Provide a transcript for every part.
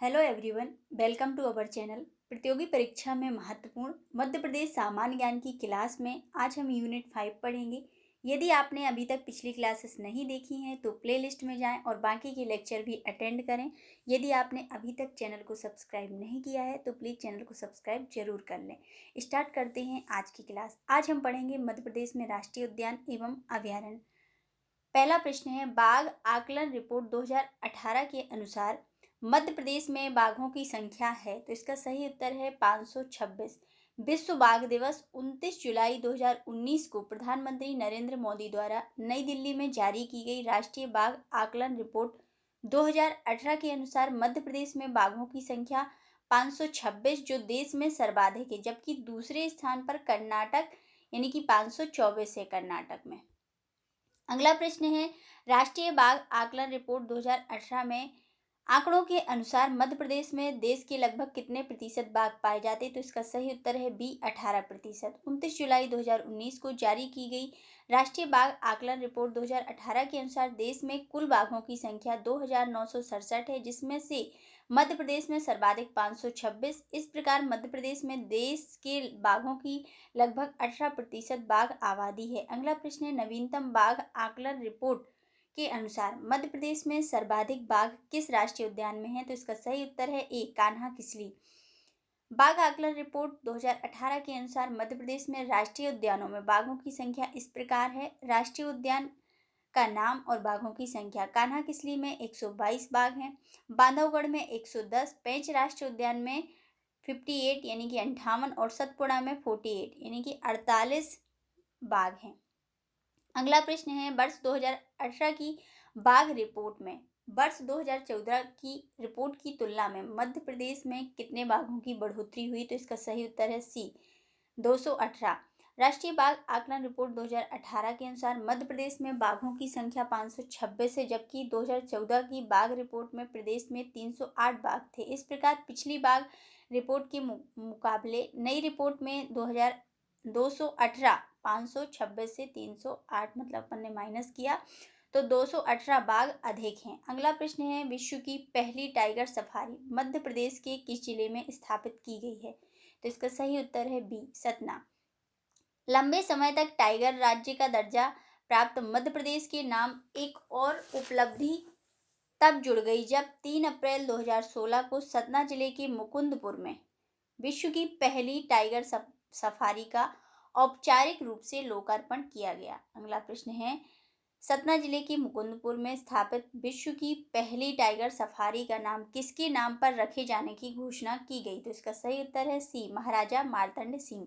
Hello everyone, welcome to our channel. प्रतियोगी परीक्षा में महत्वपूर्ण मध्य प्रदेश सामान्य ज्ञान की क्लास में आज हम यूनिट 5 पढ़ेंगे। यदि आपने अभी तक पिछली क्लासेस नहीं देखी हैं तो प्लेलिस्ट में जाएं और बाकी के लेक्चर भी अटेंड करें। यदि आपने अभी तक चैनल को सब्सक्राइब नहीं किया है तो प्लीज़ चैनल को सब्सक्राइब जरूर कर लें। स्टार्ट करते हैं आज की क्लास। आज हम पढ़ेंगे मध्य प्रदेश में राष्ट्रीय उद्यान एवं अभयारण्य। पहला प्रश्न है, बाघ आकलन रिपोर्ट 2018 के अनुसार मध्य प्रदेश में बाघों की संख्या है, तो इसका सही उत्तर है 526। विश्व बाघ दिवस 29 जुलाई 2019 को प्रधानमंत्री नरेंद्र मोदी द्वारा नई दिल्ली में जारी की गई राष्ट्रीय बाघ आकलन रिपोर्ट 2018 के अनुसार मध्य प्रदेश में बाघों की संख्या 526 जो देश में सर्वाधिक है, जबकि दूसरे स्थान पर कर्नाटक यानी कि 524 है कर्नाटक में। अगला प्रश्न है, राष्ट्रीय बाघ आकलन रिपोर्ट 2018 में आंकड़ों के अनुसार मध्य प्रदेश में देश के लगभग कितने प्रतिशत बाघ पाए जाते, तो इसका सही उत्तर है बी 18%। 29 जुलाई 2019 को जारी की गई राष्ट्रीय बाघ आकलन रिपोर्ट 2018 के अनुसार देश में कुल बाघों की संख्या 2967 है, जिसमें से मध्य प्रदेश में सर्वाधिक 526। इस प्रकार मध्य प्रदेश में देश के बाघों की लगभग 18% बाघ आबादी है। अगला प्रश्न है, नवीनतम बाघ आकलन रिपोर्ट के अनुसार मध्य प्रदेश में सर्वाधिक बाघ किस राष्ट्रीय उद्यान में है, तो इसका सही उत्तर है ए कान्हा किसली। बाघ आकलन रिपोर्ट 2018 के अनुसार मध्य प्रदेश में राष्ट्रीय उद्यानों में बाघों की संख्या इस प्रकार है। राष्ट्रीय उद्यान का नाम और बाघों की संख्या, कान्हा किसली में 122 बाघ हैं, बांधवगढ़ में 110, पेंच राष्ट्रीय उद्यान में 58 यानी कि 58 और सतपुड़ा में 48 यानी कि 48 बाघ हैं। अगला प्रश्न है, वर्ष 2018 की बाघ रिपोर्ट में वर्ष 2014 की रिपोर्ट की तुलना में मध्य प्रदेश में कितने बाघों की बढ़ोतरी हुई, तो इसका सही उत्तर है सी 218। राष्ट्रीय बाघ आकलन रिपोर्ट 2018 के अनुसार मध्य प्रदेश में बाघों की संख्या 526 है, जबकि 2014 की बाघ रिपोर्ट में प्रदेश में 308 बाघ थे। इस प्रकार पिछली बाघ रिपोर्ट के मुकाबले नई रिपोर्ट में 218 526 से 308 मतलब अपन ने माइनस किया तो 218 बाघ अधिक हैं। अगला प्रश्न है, विश्व की पहली टाइगर सफारी मध्य प्रदेश के किस जिले में स्थापित की गई है, तो इसका सही उत्तर है बी सतना। लंबे समय तक टाइगर राज्य का दर्जा प्राप्त मध्य प्रदेश के नाम एक और उपलब्धि तब जुड़ गई जब 3 अप्रैल 2016 को सतना जिले के मुकुंदपुर में विश्व की पहली टाइगर सफारी का औपचारिक रूप से लोकार्पण किया गया। अगला प्रश्न है, सतना जिले के मुकुंदपुर में स्थापित विश्व की पहली टाइगर सफारी का नाम किसके नाम पर रखे जाने की घोषणा की गई, तो इसका सही उत्तर है सी महाराजा मार्तंड सिंह।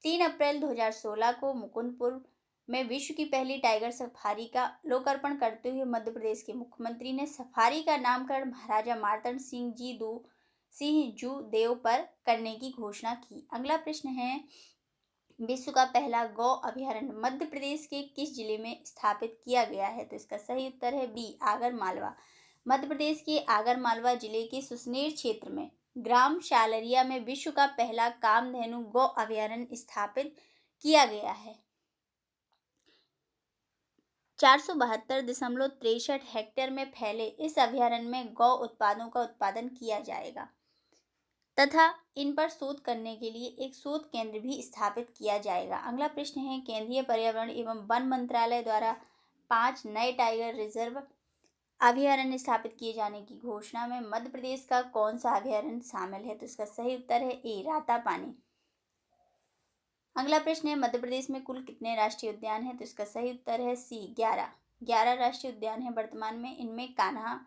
3 अप्रैल 2016 को मुकुंदपुर में विश्व की पहली टाइगर सफारी का लोकार्पण करते हुए मध्य प्रदेश के मुख्यमंत्री ने सफारी का नामकरण महाराजा मार्तंड सिंह जू देव पर करने की घोषणा की। अगला प्रश्न है, विश्व का पहला गौ अभयारण्य मध्य प्रदेश के किस जिले में स्थापित किया गया है, तो इसका सही उत्तर है बी आगर मालवा। मध्य प्रदेश के आगर मालवा जिले के सुसनेर क्षेत्र में ग्राम शालरिया में विश्व का पहला कामधेनु गौ अभयारण्य स्थापित किया गया है। 472.63 हेक्टेयर में फैले इस अभयारण्य में गौ उत्पादों का उत्पादन किया जाएगा तथा इन पर शोध करने के लिए एक शोध केंद्र भी स्थापित किया जाएगा। अगला प्रश्न है, केंद्रीय पर्यावरण एवं वन मंत्रालय द्वारा 5 नए टाइगर रिजर्व अभयारण्य स्थापित किए जाने की घोषणा में मध्य प्रदेश का कौन सा अभयारण्य शामिल है, तो इसका सही उत्तर है ए रातापानी। अगला प्रश्न है, मध्य प्रदेश में कुल कितने राष्ट्रीय उद्यान हैं, तो इसका सही उत्तर है सी 11 राष्ट्रीय उद्यान है वर्तमान में। इनमें कान्हा,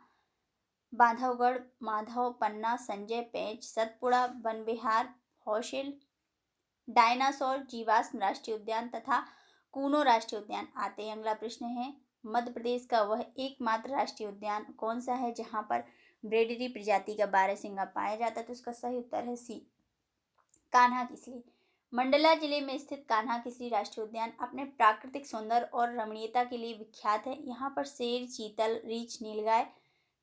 बांधवगढ़, माधव, पन्ना, संजय, पेंच, सतपुड़ा, वन विहार, फॉसिल, डायनासोर, जीवाश्म राष्ट्रीय उद्यान तथा कूनो राष्ट्रीय उद्यान आते हैं। अगला प्रश्न है, मध्य प्रदेश का वह एकमात्र राष्ट्रीय उद्यान कौन सा है जहां पर ब्रेडरी प्रजाति का बारहसिंगा पाया जाता है, तो इसका सही उत्तर है सी कान्हा किसली। मंडला जिले में स्थित कान्हा किसली राष्ट्रीय उद्यान अपने प्राकृतिक सौंदर्य और रमणीयता के लिए विख्यात है। यहाँ पर शेर, चीतल, रीछ, नीलगाय,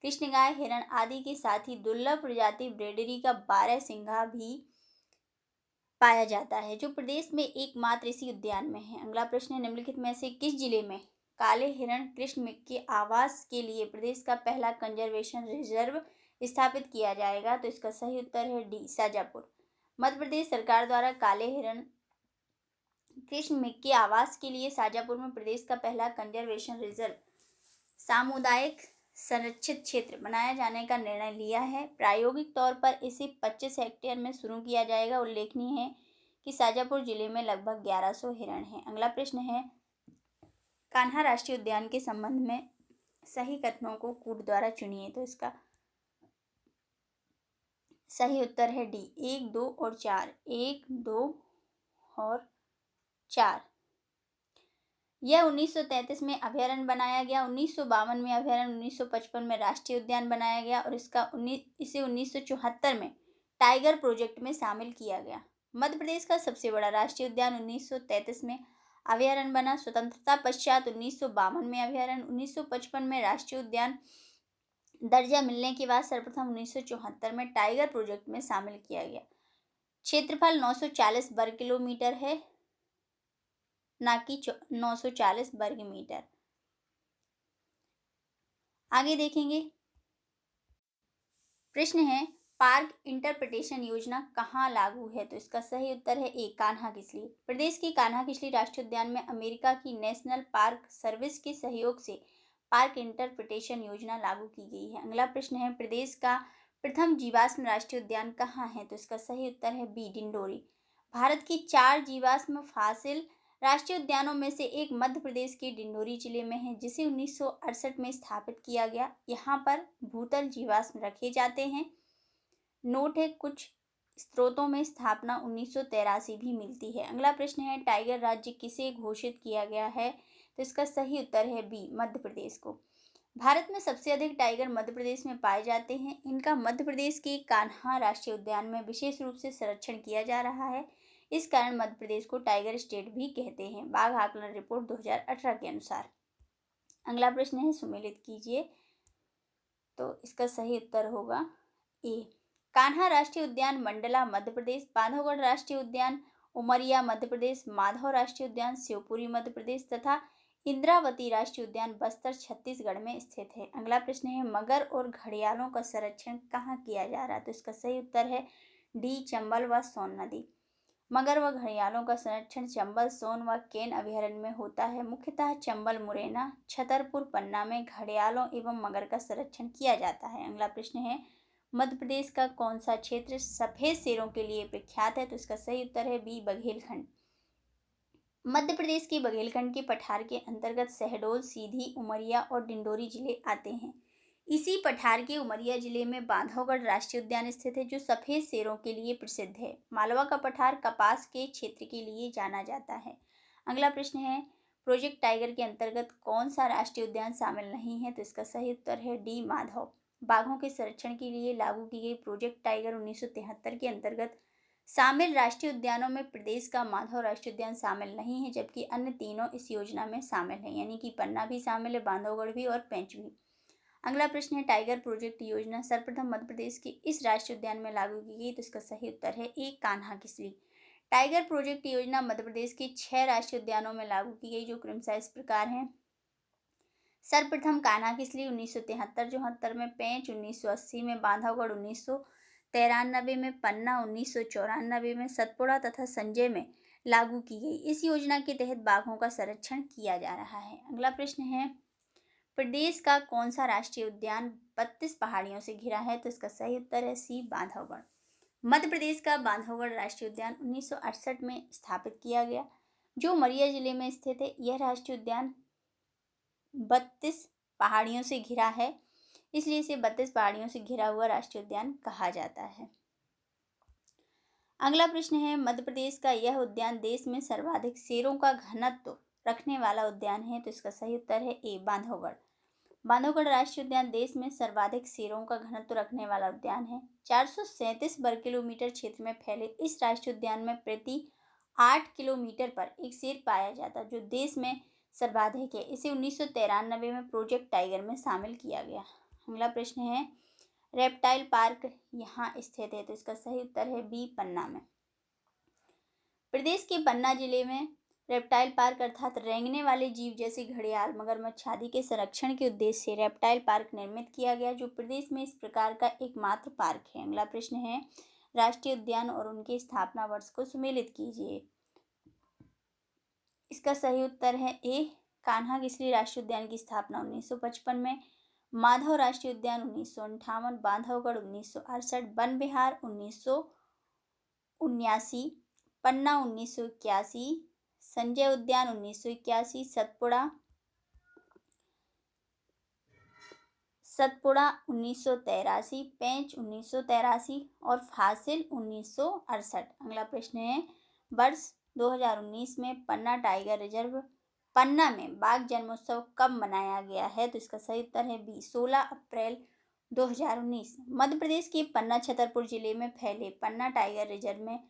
कृष्णगाय, हिरण आदि के साथ ही दुर्लभ प्रजाति ब्रेडरी का बारहसिंगा भी पाया जाता है, जो प्रदेश में एकमात्र इसी उद्यान में है। अगला प्रश्न है, निम्नलिखित में से किस जिले में काले हिरण कृष्ण के आवास के लिए प्रदेश का पहला कंजर्वेशन रिजर्व स्थापित किया जाएगा? तो इसका सही उत्तर है डी, शाजापुर। मध्य प्रदेश सरकार द्वारा काले हिरण कृष्ण मृग के आवास के लिए शाजापुर में प्रदेश का पहला कंजर्वेशन रिजर्व सामुदायिक संरक्षित क्षेत्र बनाया जाने का निर्णय लिया है। प्रायोगिक तौर पर इसे 25 हेक्टेयर में शुरू किया जाएगा। उल्लेखनीय है कि शाजापुर जिले में लगभग 1100 हिरण हैं। अगला प्रश्न है, कान्हा राष्ट्रीय उद्यान के संबंध में सही कथनों को कूट द्वारा चुनिए। तो इसका सही उत्तर है डी, 1, 2 और 4। 1, 2 और 4। यह 1933 में अभयारण्य बनाया गया, 1952 में अभयारण्य, 1955 में राष्ट्रीय उद्यान बनाया गया और इसे 1974 में टाइगर प्रोजेक्ट में शामिल किया गया। मध्य प्रदेश का सबसे बड़ा राष्ट्रीय उद्यान 1933 में अभयारण्य बना। स्वतंत्रता पश्चात 1952 में अभयारण्य, 1955 में राष्ट्रीय उद्यान दर्जा मिलने के बाद सर्वप्रथम 1974 में टाइगर प्रोजेक्ट में शामिल किया गया। क्षेत्रफल 940 वर्ग किलोमीटर है, ना कि 940 वर्ग मीटर। आगे देखेंगे, प्रश्न है, पार्क इंटरप्रिटेशन योजना कहाँ लागू है? तो इसका सही उत्तर है ए, कान्हा किसली। प्रदेश के कान्हा किसली राष्ट्रीय उद्यान में अमेरिका की नेशनल पार्क सर्विस के सहयोग से पार्क इंटरप्रिटेशन योजना लागू की गई है। अगला प्रश्न है, प्रदेश का प्रथम जीवाश्म राष्ट्रीय उद्यान कहाँ है? तो इसका सही उत्तर है बी, डिंडोरी। भारत की 4 जीवाश्म फासिल राष्ट्रीय उद्यानों में से एक मध्य प्रदेश के डिंडोरी जिले में है, जिसे 1968 में स्थापित किया गया। यहाँ पर भूतल जीवाश्म रखे जाते हैं। नोट है, कुछ स्रोतों में स्थापना 1983 भी मिलती है। अगला प्रश्न है, टाइगर राज्य किसे घोषित किया गया है? तो इसका सही उत्तर है बी, मध्य प्रदेश को। भारत में सबसे अधिक टाइगर मध्य प्रदेश में पाए जाते हैं। इनका मध्य प्रदेश के कान्हा राष्ट्रीय उद्यान में विशेष रूप से संरक्षण किया जा रहा है। इस कारण मध्य प्रदेश को टाइगर स्टेट भी कहते हैं, बाघ आकलन रिपोर्ट 2018 के अनुसार। अगला प्रश्न है, सुमेलित कीजिए। तो इसका सही उत्तर होगा ए, कान्हा राष्ट्रीय उद्यान मंडला मध्य प्रदेश, बांधवगढ़ राष्ट्रीय उद्यान उमरिया मध्य प्रदेश, माधव राष्ट्रीय उद्यान शिवपुरी मध्य प्रदेश तथा इंद्रावती राष्ट्रीय उद्यान बस्तर छत्तीसगढ़ में स्थित है। अगला प्रश्न है, मगर और घड़ियालों का संरक्षण कहाँ किया जा रहा है? तो इसका सही उत्तर है डी, चंबल व सोन नदी। मगर व घड़ियालों का संरक्षण चंबल, सोन व केन अभयारण्य में होता है। मुख्यतः चंबल, मुरैना, छतरपुर, पन्ना में घड़ियालों एवं मगर का संरक्षण किया जाता है। अगला प्रश्न है, मध्य प्रदेश का कौन सा क्षेत्र सफेद शेरों के लिए प्रख्यात है? तो इसका सही उत्तर है बी, बघेलखंड। मध्य प्रदेश के बघेलखंड के पठार के अंतर्गत शहडोल, सीधी, उमरिया और डिंडोरी जिले आते हैं। इसी पठार के उमरिया जिले में बांधवगढ़ राष्ट्रीय उद्यान स्थित है, जो सफेद शेरों के लिए प्रसिद्ध है। मालवा का पठार कपास के क्षेत्र के लिए जाना जाता है। अगला प्रश्न है, प्रोजेक्ट टाइगर के अंतर्गत कौन सा राष्ट्रीय उद्यान शामिल नहीं है? तो इसका सही उत्तर है डी, माधव। बाघों के संरक्षण के लिए लागू की गई प्रोजेक्ट टाइगर 1973 के अंतर्गत शामिल राष्ट्रीय उद्यानों में प्रदेश का माधव राष्ट्रीय उद्यान शामिल नहीं है, जबकि अन्य तीनों इस योजना में शामिल है, यानी कि पन्ना भी शामिल है, बांधवगढ़ भी और पेंच भी। अगला प्रश्न है, टाइगर प्रोजेक्ट योजना सर्वप्रथम मध्य प्रदेश के इस राष्ट्रीय उद्यान में लागू की गई? तो इसका सही उत्तर है ए, कान्हा किसली। टाइगर प्रोजेक्ट योजना मध्य प्रदेश के 6 राष्ट्रीय उद्यानों में लागू की गई, जो क्रमशः इस प्रकार हैं। सर्वप्रथम कान्हा किसली 1973-74 में, पेंच 1980 में, बांधवगढ़ 1993 में, पन्ना 1994 में, सतपुड़ा तथा संजय में लागू की गई। इस योजना के तहत बाघों का संरक्षण किया जा रहा है। अगला प्रश्न है, प्रदेश का कौन सा राष्ट्रीय उद्यान 32 पहाड़ियों से घिरा है? तो इसका सही उत्तर है सी, बांधवगढ़। मध्य प्रदेश का बांधवगढ़ राष्ट्रीय उद्यान 1968 में स्थापित किया गया, जो उमरिया जिले में स्थित है। यह राष्ट्रीय उद्यान 32 पहाड़ियों से घिरा है, इसलिए इसे 32 पहाड़ियों से घिरा हुआ राष्ट्रीय उद्यान कहा जाता है। अगला प्रश्न है, मध्य प्रदेश का यह उद्यान देश में सर्वाधिक शेरों का घनत्व रखने वाला उद्यान है। तो इसका सही उत्तर है ए, बांधवगढ़। बांधवगढ़ राष्ट्रीय उद्यान देश में सर्वाधिक शेरों का घनत्व रखने वाला उद्यान है। 437 वर्ग किलोमीटर क्षेत्र में फैले इस राष्ट्रीय उद्यान में प्रति 8 किलोमीटर पर एक शेर पाया जाता है, जो देश में सर्वाधिक है। इसे 1993 में प्रोजेक्ट टाइगर में शामिल किया गया। अगला प्रश्न है, रेप्टाइल पार्क यहाँ स्थित है। तो इसका सही उत्तर है बी, पन्ना में। प्रदेश के पन्ना जिले में रेप्टाइल पार्क अर्थात रेंगने वाले जीव जैसे घड़ियाल, मगरमच्छ आदि के संरक्षण के उद्देश्य से रेप्टाइल पार्क निर्मित किया गया, जो प्रदेश में इस प्रकार का एकमात्र पार्क है। अगला प्रश्न है, राष्ट्रीय उद्यान और उनके स्थापना वर्ष को सुमेलित कीजिए। इसका सही उत्तर है ए, कान्हा किसली राष्ट्रीय उद्यान की स्थापना 1955 में, माधव राष्ट्रीय उद्यान 1958, बांधवगढ़ 1968, वन विहार 1979, पन्ना 1981, संजय उद्यान 1981, सतपुड़ा 1983, पेंच 1983 और फासिल 1968। अगला प्रश्न है, वर्ष 2019 में पन्ना टाइगर रिजर्व पन्ना में बाघ जन्मोत्सव कब मनाया गया है? तो इसका सही उत्तर है बी, 16 अप्रैल 2019। मध्य प्रदेश के पन्ना छतरपुर जिले में फैले पन्ना टाइगर रिजर्व में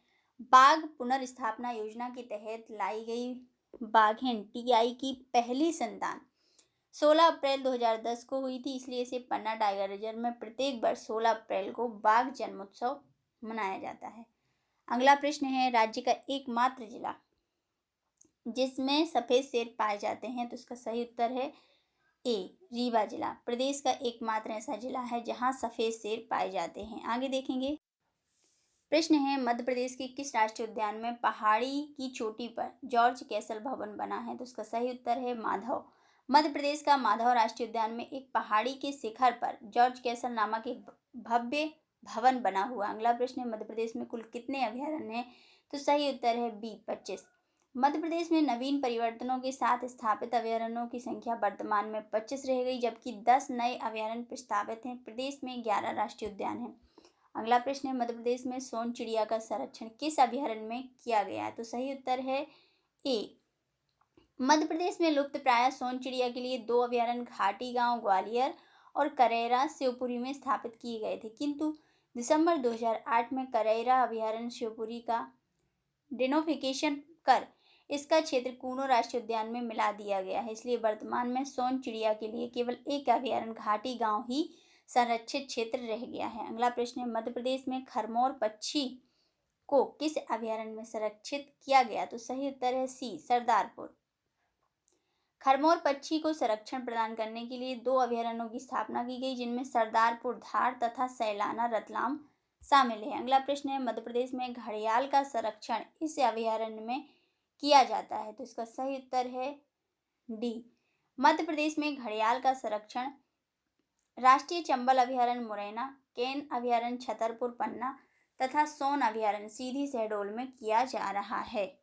बाघ पुनर्स्थापना योजना के तहत लाई गई बाघिन टीआई की पहली संतान 16 अप्रैल 2010 को हुई थी, इसलिए इसे पन्ना टाइगर रिजर्व में प्रत्येक वर्ष 16 अप्रैल को बाघ जन्मोत्सव मनाया जाता है। अगला प्रश्न है, राज्य का एकमात्र जिला जिसमें सफेद शेर पाए जाते हैं, तो इसका सही उत्तर है ए, रीवा जिला प्रदेश का एकमात्र ऐसा जिला है जहां सफेद शेर पाए जाते हैं। आगे देखेंगे, प्रश्न है, मध्य प्रदेश के किस राष्ट्रीय उद्यान में पहाड़ी की चोटी पर जॉर्ज कैसल भवन बना है? तो इसका सही उत्तर है माधव। मध्य प्रदेश का माधव राष्ट्रीय उद्यान में एक पहाड़ी के शिखर पर जॉर्ज कैसल नामक एक भव्य भवन बना हुआ। अगला प्रश्न है, मध्य प्रदेश में कुल कितने अभयारण्य हैं? तो सही उत्तर है बी, 25। मध्य प्रदेश में नवीन परिवर्तनों के साथ स्थापित अभयारण्यों की संख्या वर्तमान में 25 रह गई, जबकि 10 नए अभयारण्य प्रस्तावित हैं। प्रदेश में 11 राष्ट्रीय उद्यान हैं। अगला प्रश्न है, मध्य प्रदेश में सोन चिड़िया का संरक्षण किस अभयारण्य में किया गया है? तो सही उत्तर है ए, मध्य प्रदेश में लुप्त प्राय सोन चिड़िया के लिए 2 अभयारण्य घाटी गांव ग्वालियर और करैरा शिवपुरी में स्थापित किए गए थे, किंतु दिसंबर 2008 में करैरा अभयारण्य शिवपुरी का डिनोफिकेशन कर इसका क्षेत्र कूनो राष्ट्रीय उद्यान में मिला दिया गया है। इसलिए वर्तमान में सोन चिड़िया के लिए केवल एक अभयारण्य घाटी गांव ही संरक्षित क्षेत्र रह गया है। अगला प्रश्न है, मध्य प्रदेश में खरमोर पक्षी को किस अभयारण्य में संरक्षित किया गया? तो सही उत्तर है सी, सरदारपुर। खरमोर पक्षी को संरक्षण प्रदान करने के लिए 2 अभयारण्यों की स्थापना की गई, जिनमें सरदारपुर धार तथा सैलाना रतलाम शामिल है। अगला प्रश्न है, मध्य प्रदेश में घड़ियाल का संरक्षण इस अभयारण्य में किया जाता है? तो इसका सही उत्तर है डी, मध्य प्रदेश में घड़ियाल का संरक्षण राष्ट्रीय चंबल अभयारण्य मुरैना, केन अभयारण्य छतरपुर पन्ना तथा सोन अभयारण्य सीधी शहडोल में किया जा रहा है।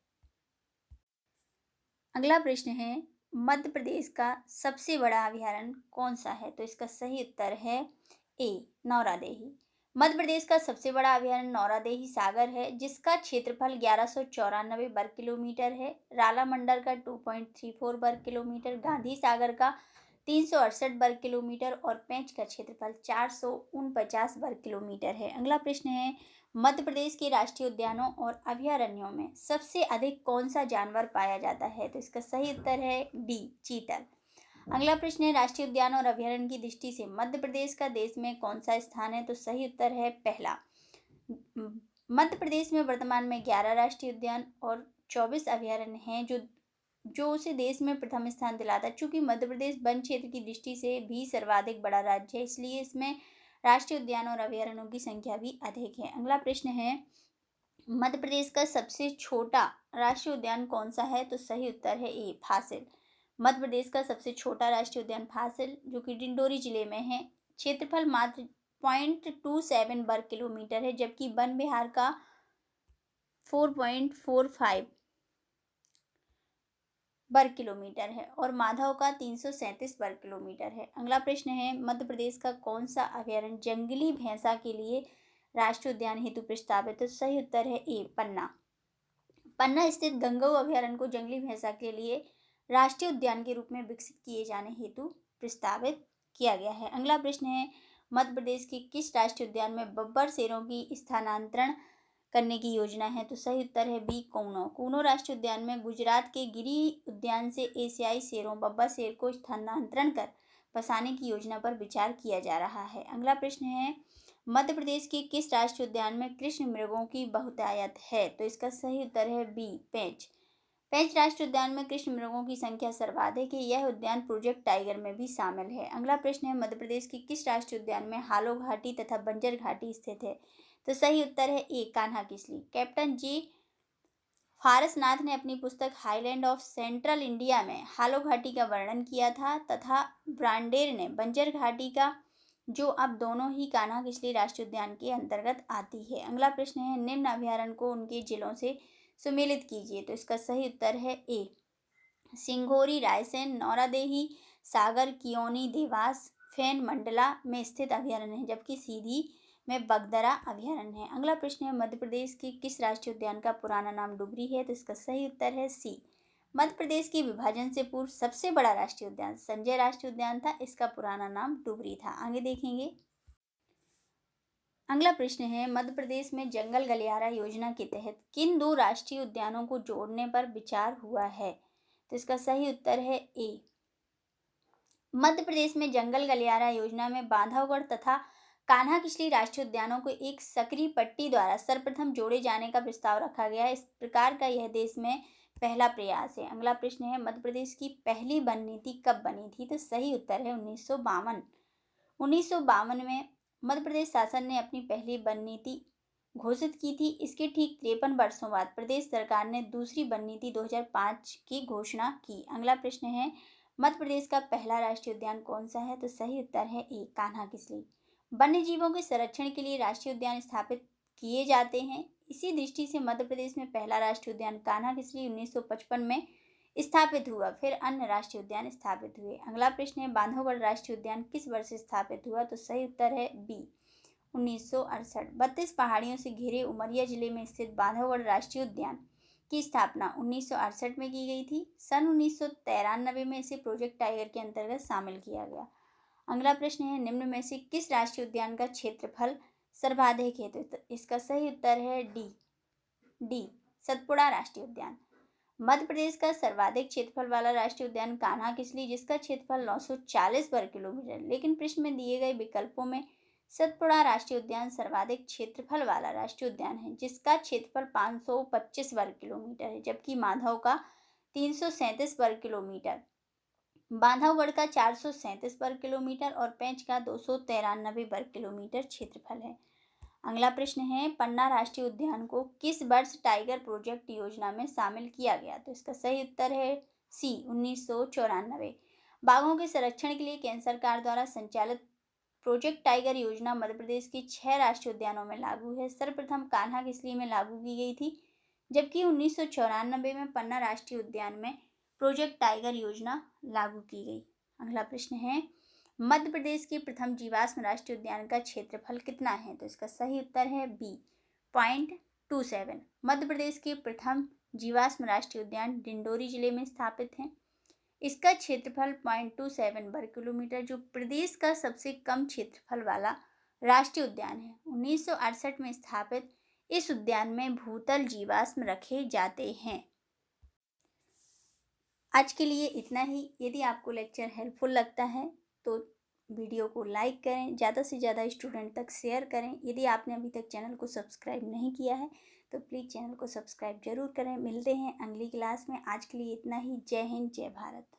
अगला प्रश्न है, मध्य प्रदेश का सबसे बड़ा अभयारण्य कौन सा है? तो इसका सही उत्तर है ए, नौरादेही। मध्य प्रदेश का सबसे बड़ा अभयारण्य नौरादेही सागर है, जिसका क्षेत्रफल 1194 वर्ग किलोमीटर है। राला मंडल का 2.34 वर्ग किलोमीटर, गांधी सागर का 368 वर्ग किलोमीटर और पेंच का क्षेत्रफल 449 वर्ग किलोमीटर है। अगला प्रश्न है, मध्य प्रदेश के राष्ट्रीय उद्यानों और अभयारण्यों में सबसे अधिक कौन सा जानवर पाया जाता है? तो इसका सही उत्तर है डी, चीतल। अगला प्रश्न है, राष्ट्रीय उद्यान और अभयारण्य की दृष्टि से मध्य प्रदेश का देश में कौन सा स्थान है? तो सही उत्तर है पहला। मध्य प्रदेश में वर्तमान में 11 राष्ट्रीय उद्यान और 24 अभयारण्य हैं, जो उसे देश में प्रथम स्थान दिलाता है। चूंकि मध्य प्रदेश वन क्षेत्र की दृष्टि से भी सर्वाधिक बड़ा राज्य है, इसलिए इसमें राष्ट्रीय उद्यान और अभयारण्यों की संख्या भी अधिक है। अगला प्रश्न है, मध्य प्रदेश का सबसे छोटा राष्ट्रीय उद्यान कौन सा है? तो सही उत्तर है ए, फासिल। मध्य प्रदेश का सबसे छोटा राष्ट्रीय उद्यान फासिल, जो कि डिंडोरी जिले में है, क्षेत्रफल मात्र 0.27 वर्ग किलोमीटर है, जबकि वन विहार का 4.45 वर्ग किलोमीटर है और माधव का 337 वर्ग किलोमीटर है। अगला प्रश्न है, मध्य प्रदेश का कौन सा अभयारण्य जंगली भैंसा के लिए राष्ट्रीय उद्यान हेतु प्रस्तावित है? तो सही उत्तर है ए, पन्ना। पन्ना स्थित गंगऊ अभयारण्य को जंगली भैंसा के लिए राष्ट्रीय उद्यान के रूप में विकसित किए जाने हेतु प्रस्तावित किया गया है। अगला प्रश्न है, मध्य प्रदेश के किस राष्ट्रीय उद्यान में बब्बर शेरों की स्थानांतरण करने की योजना है? तो सही उत्तर है बी, कूनो। कूनो राष्ट्रीय उद्यान में गुजरात के गिरी उद्यान से एशियाई शेरों बब्बर शेर को स्थानांतरण कर बसाने की योजना पर विचार किया जा रहा है। अगला प्रश्न है, मध्य प्रदेश के किस राष्ट्रीय उद्यान में कृष्ण मृगों की बहुतायत है? तो इसका सही उत्तर है बी, पेंच। पेंच राष्ट्रीय उद्यान में कृष्ण मृगों की संख्या सर्वाधिक है। यह उद्यान प्रोजेक्ट टाइगर में भी शामिल है। अगला प्रश्न है, मध्य प्रदेश के किस राष्ट्रीय उद्यान में हालो घाटी तथा बंजर घाटी स्थित है? तो सही उत्तर है ए, कान्हा किसली। कैप्टन जी फारसनाथ ने अपनी पुस्तक हाईलैंड ऑफ सेंट्रल इंडिया में हालो घाटी का वर्णन किया था तथा ब्रांडेर ने बंजर घाटी का, जो अब दोनों ही कान्हा किसली राष्ट्रीय उद्यान के अंतर्गत आती है। अगला प्रश्न है, निम्न अभ्यारण्य को उनके जिलों से सुमेलित कीजिए। तो इसका सही उत्तर है ए, सिंघोरी रायसेन नौरादेही सागर कियोनी देवास फेन मंडला में स्थित अभ्यारण्य है, जबकि सीधी में बगदरा अभ्यारण्य है। अगला प्रश्न है, मध्य प्रदेश के किस राष्ट्रीय उद्यान का पुराना नाम डुबरी है? तो इसका सही उत्तर है सी, मध्य प्रदेश के विभाजन से पूर्व सबसे बड़ा राष्ट्रीय उद्यान संजय राष्ट्रीय उद्यान था। इसका पुराना नाम डुबरी था। आगे देखेंगे। अगला प्रश्न है, मध्य प्रदेश में जंगल गलियारा योजना के तहत किन दो राष्ट्रीय उद्यानों को जोड़ने पर विचार हुआ है? तो इसका सही उत्तर है ए, मध्य प्रदेश में जंगल गलियारा योजना में बांधवगढ़ तथा कान्हा किसली राष्ट्रीय उद्यानों को एक सक्रिय पट्टी द्वारा सर्वप्रथम जोड़े जाने का प्रस्ताव रखा गया है। इस प्रकार का यह देश में पहला प्रयास है। अगला प्रश्न है, मध्य प्रदेश की पहली वन नीति कब बनी थी? तो सही उत्तर है 1952। 1952 में मध्य प्रदेश शासन ने अपनी पहली वन नीति घोषित की थी। इसके ठीक 53 वर्षों बाद प्रदेश सरकार ने दूसरी वन नीति 2005 की घोषणा की। अगला प्रश्न है, मध्य प्रदेश का पहला राष्ट्रीय उद्यान कौन सा है? तो सही उत्तर है ए, कान्हा किसली। वन्य जीवों के संरक्षण के लिए राष्ट्रीय उद्यान स्थापित किए जाते हैं। इसी दृष्टि से मध्य प्रदेश में पहला राष्ट्रीय उद्यान कान्हा किसली 1955 में स्थापित हुआ। फिर अन्य राष्ट्रीय उद्यान स्थापित हुए। अगला प्रश्न है, बांधवगढ़ राष्ट्रीय उद्यान किस वर्ष स्थापित हुआ? तो सही उत्तर है बी, 1968। 32 पहाड़ियों से घिरे उमरिया जिले में स्थित बांधवगढ़ राष्ट्रीय उद्यान की स्थापना 1968 में की गई थी। सन 1993 में इसे प्रोजेक्ट टाइगर के अंतर्गत शामिल किया गया। अगला प्रश्न है, निम्न में से किस राष्ट्रीय उद्यान का क्षेत्रफल सर्वाधिक है? तो इसका सही उत्तर है डी, सतपुड़ा राष्ट्रीय उद्यान। मध्य प्रदेश का सर्वाधिक क्षेत्रफल वाला राष्ट्रीय उद्यान कान्हा किसली, जिसका क्षेत्रफल 940 वर्ग किलोमीटर। लेकिन प्रश्न में दिए गए विकल्पों में सतपुड़ा राष्ट्रीय उद्यान सर्वाधिक क्षेत्रफल वाला राष्ट्रीय उद्यान है, जिसका क्षेत्रफल 525 वर्ग किलोमीटर है, जबकि माधव का 337 वर्ग किलोमीटर, बांधवगढ़ का 437 वर्ग किलोमीटर और पेंच का 293 वर्ग किलोमीटर क्षेत्रफल है। अगला प्रश्न है, पन्ना राष्ट्रीय उद्यान को किस वर्ष टाइगर प्रोजेक्ट योजना में शामिल किया गया? तो इसका सही उत्तर है सी, 1994। बाघों के संरक्षण के लिए केंद्र सरकार द्वारा संचालित प्रोजेक्ट टाइगर योजना मध्य प्रदेश की 6 राष्ट्रीय उद्यानों में लागू है। सर्वप्रथम कान्हा किसली में लागू की गई थी, जबकि 1994 में पन्ना राष्ट्रीय उद्यान में प्रोजेक्ट टाइगर योजना लागू की गई। अगला प्रश्न है, मध्य प्रदेश के प्रथम जीवाश्म राष्ट्रीय उद्यान का क्षेत्रफल कितना है? तो इसका सही उत्तर है बी, 0.27। मध्य प्रदेश के प्रथम जीवाश्म राष्ट्रीय उद्यान डिंडोरी जिले में स्थापित है। इसका क्षेत्रफल 0.27 वर्ग किलोमीटर, जो प्रदेश का सबसे कम क्षेत्रफल वाला राष्ट्रीय उद्यान है। 1968 में स्थापित इस उद्यान में भूतल जीवाश्म रखे जाते हैं। आज के लिए इतना ही। यदि आपको लेक्चर हेल्पफुल लगता है तो वीडियो को लाइक करें, ज़्यादा से ज़्यादा स्टूडेंट तक शेयर करें। यदि आपने अभी तक चैनल को सब्सक्राइब नहीं किया है तो प्लीज़ चैनल को सब्सक्राइब जरूर करें। मिलते हैं अगली क्लास में। आज के लिए इतना ही। जय हिंद, जय भारत।